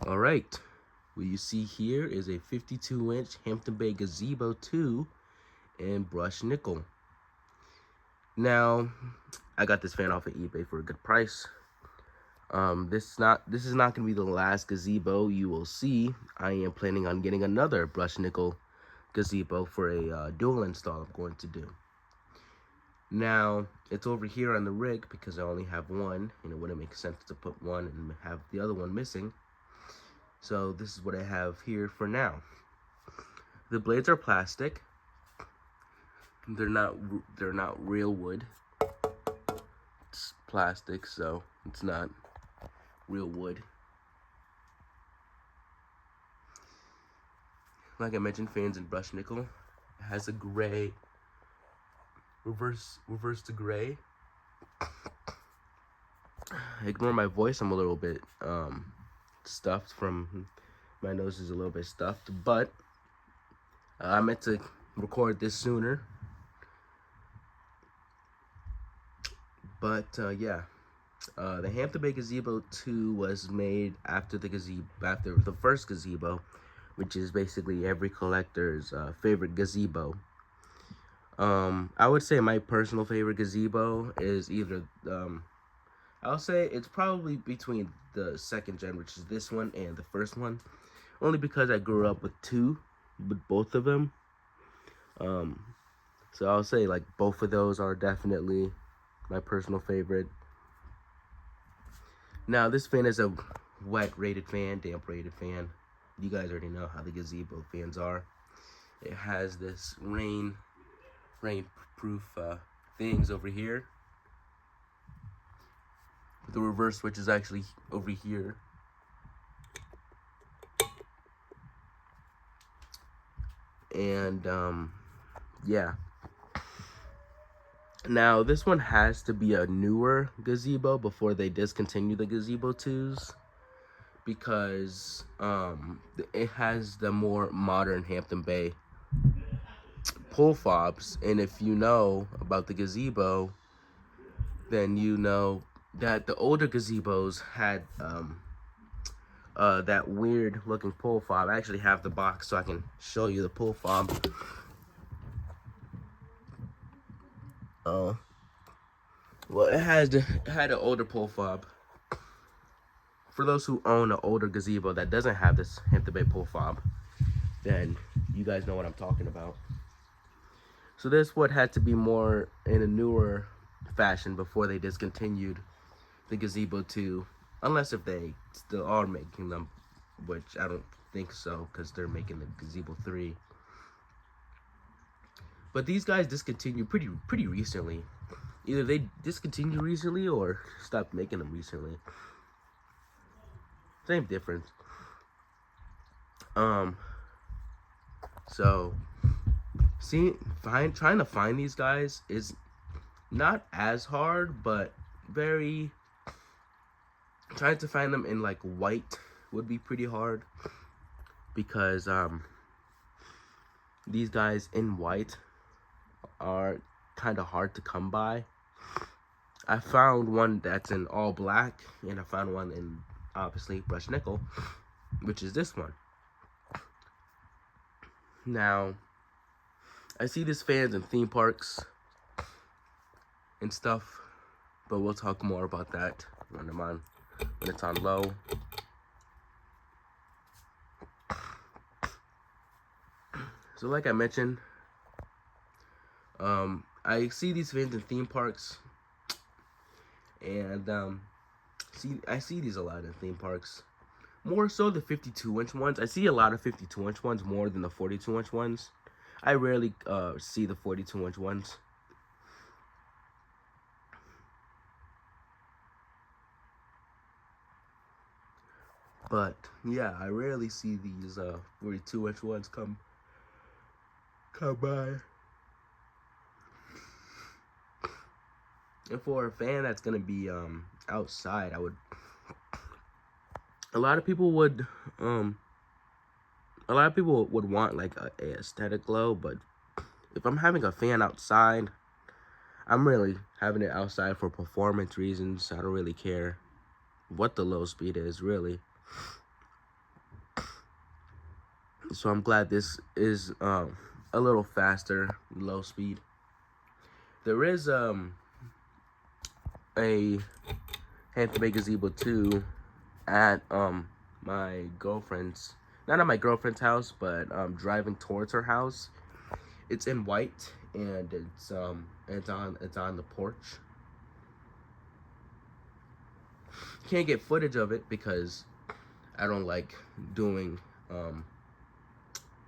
All right, what you see here is a 52-inch Hampton Bay Gazebo 2 in brushed nickel. Now, I got this fan off of eBay for a good price. This is not gonna be the last gazebo you will see. I am planning on getting another brushed nickel gazebo for a dual install I'm going to do. Now, it's over here on the rig because I only have one, and it wouldn't make sense to put one and have the other one missing. So this is what I have here for now. The blades are plastic. They're not real wood. It's plastic, so it's not real wood. Like I mentioned, fans in brushed nickel. It has a gray reverse to gray. Ignore my voice. I'm a little bit stuffed from my nose is a little bit stuffed, but I meant to record this sooner. But yeah, the Hampton Bay Gazebo 2 was made after the first gazebo, which is basically every collector's favorite gazebo. I would say my personal favorite gazebo is either I'll say it's probably between the second gen, which is this one, and the first one, only because I grew up with both of them. So I'll say like both of those are definitely my personal favorite. Now this fan is a wet rated fan, damp rated fan. You guys already know how the gazebo fans are. It has this rain-proof things over here. The reverse switch is actually over here. And yeah. Now this one has to be a newer gazebo before they discontinue the gazebo 2s, because it has the more modern Hampton Bay pull fobs. And if you know about the gazebo, then you know that the older gazebos had that weird looking pull fob. I actually have the box so I can show you the pull fob. Well, it had an older pull fob. For those who own an older gazebo that doesn't have this Hampton Bay pull fob, then you guys know what I'm talking about. So this would had to be more in a newer fashion before they discontinued the gazebo 2, unless if they still are making them, which I don't think so, because they're making the gazebo 3. But these guys discontinued pretty recently. Either they discontinued recently or stopped making them recently. Same difference. So trying to find these guys is not as hard, but trying to find them in like white would be pretty hard, because these guys in white are kind of hard to come by. I found one that's in all black, and I found one in obviously brushed nickel, which is this one. Now, I see these fans in theme parks and stuff, but we'll talk more about that when it's on low. So like I mentioned, I see these fans in theme parks, and I see these a lot in theme parks. More so the 52-inch ones. I see a lot of 52-inch ones more than the 42-inch ones. I rarely see the 42-inch ones. But yeah, I rarely see these 42-inch ones come by. And for a fan that's gonna be outside, a lot of people would want like a aesthetic glow, but if I'm having a fan outside, I'm really having it outside for performance reasons. I don't really care what the low speed is, really. So I'm glad this is a little faster, low speed. There is a Hampton Bay Gazebo 2 at my girlfriend's, not at my girlfriend's house, but driving towards her house. It's in white, and it's on the porch. Can't get footage of it because I don't like doing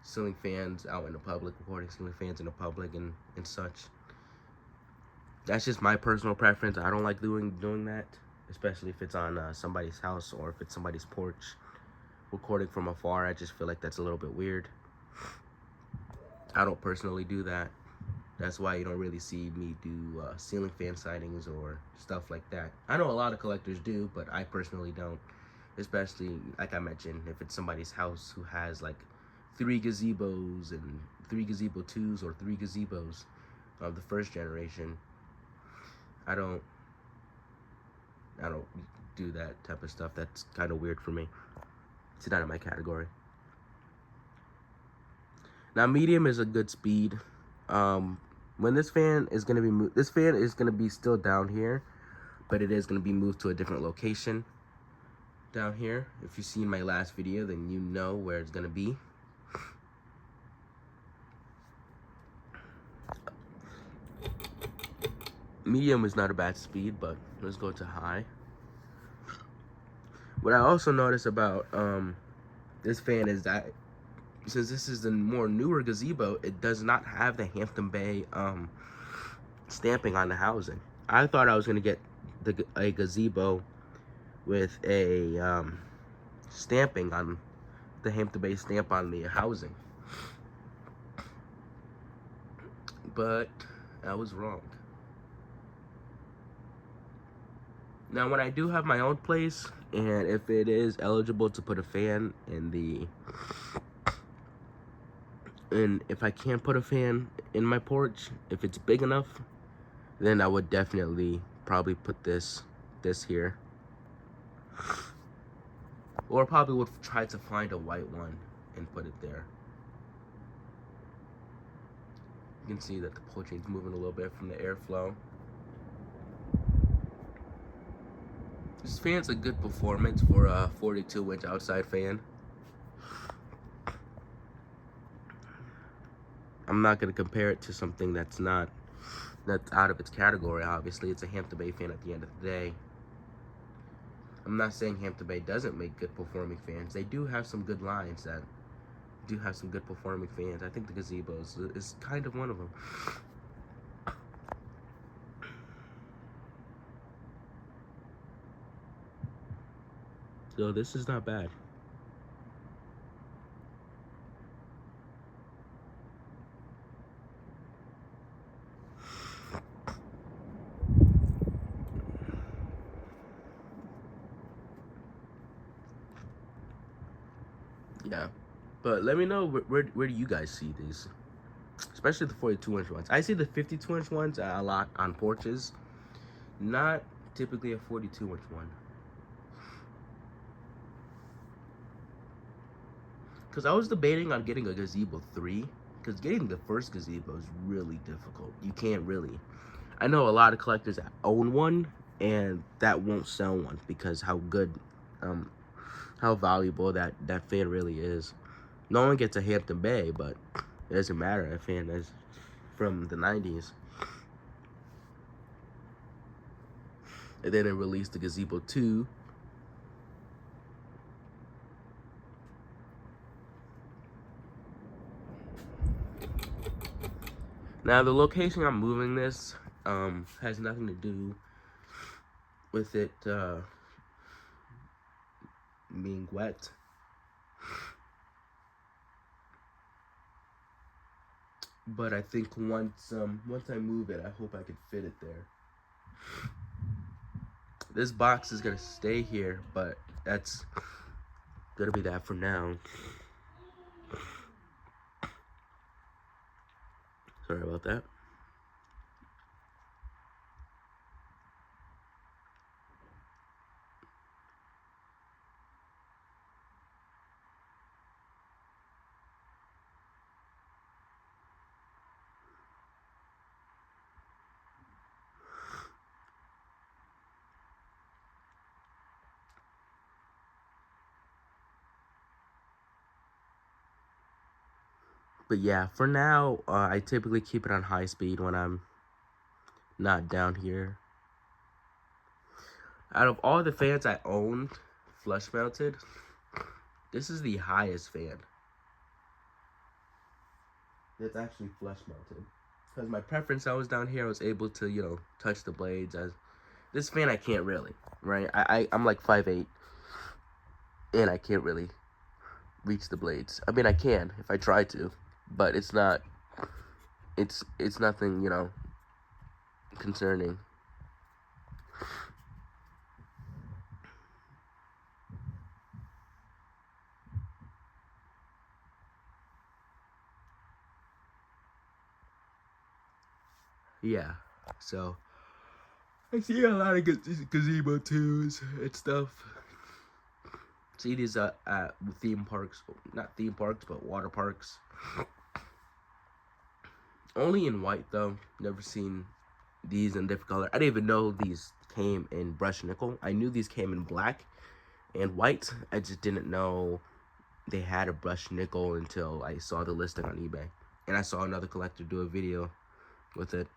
ceiling fans out in the public, recording ceiling fans in the public and such. That's just my personal preference. I don't like doing that, especially if it's on somebody's house or if it's somebody's porch. Recording from afar, I just feel like that's a little bit weird. I don't personally do that. That's why you don't really see me do ceiling fan sightings or stuff like that. I know a lot of collectors do, but I personally don't. Especially, like I mentioned, if it's somebody's house who has like 3 gazebos and 3 gazebo 2s or 3 gazebos of the first generation. I don't do that type of stuff. That's kind of weird for me. It's not in my category. Now, medium is a good speed. When this fan is gonna be this fan is gonna be still down here, but it is gonna be moved to a different location down here. If you've seen my last video, then you know where it's gonna be. Medium is not a bad speed, but let's go to high. What I also noticed about this fan is that since this is the more newer gazebo, it does not have the Hampton Bay stamping on the housing. I thought I was gonna get a gazebo with a stamping on the Hampton Bay stamp on the housing, but I was wrong. Now, when I do have my own place, and if it is eligible to put a fan in the, and if I can't put a fan in my porch, if it's big enough, then I would definitely probably put this here. Or probably would try to find a white one and put it there. You can see that the poaching's moving a little bit from the airflow. This fan's a good performance for a 42-inch outside fan. I'm not going to compare it to something that's out of its category. Obviously, it's a Hampton Bay fan at the end of the day. I'm not saying Hampton Bay doesn't make good performing fans. They do have some good lines that do have some good performing fans. I think the gazebos is kind of one of them. So this is not bad. Yeah, but let me know where do you guys see these, especially the 42-inch ones. I see the 52-inch ones a lot on porches, not typically a 42-inch one. Because I was debating on getting a gazebo 3, because getting the first gazebo is really difficult. You can't really. I know a lot of collectors that own one, and that won't sell one because how good, how valuable that fan really is. No one gets a Hampton Bay, but it doesn't matter. That fan is from the 90s. And then it released the Gazebo 2. Now, the location I'm moving this has nothing to do with it being wet. But I think once I move it, I hope I can fit it there. This box is gonna stay here, but that's gonna be that for now. Sorry about that. But yeah, for now, I typically keep it on high speed when I'm not down here. Out of all the fans I owned, flush mounted, this is the highest fan. It's actually flush mounted. Because my preference, I was down here, I was able to, you know, touch the blades. As this fan, I can't really, right? I'm like 5'8", and I can't really reach the blades. I mean, I can if I try to, but it's not, it's nothing, you know, concerning. Yeah, so I see a lot of gazebo twos and stuff. See these at theme parks, not theme parks, but water parks. Only in white though. Never seen these in different color. I didn't even know these came in brushed nickel. I knew these came in black and white. I just didn't know they had a brushed nickel until I saw the listing on eBay. And I saw another collector do a video with it.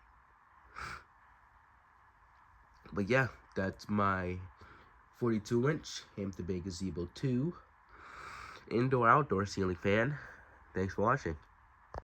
But yeah, that's my 42-inch Hampton Bay Gazebo 2 indoor-outdoor ceiling fan. Thanks for watching.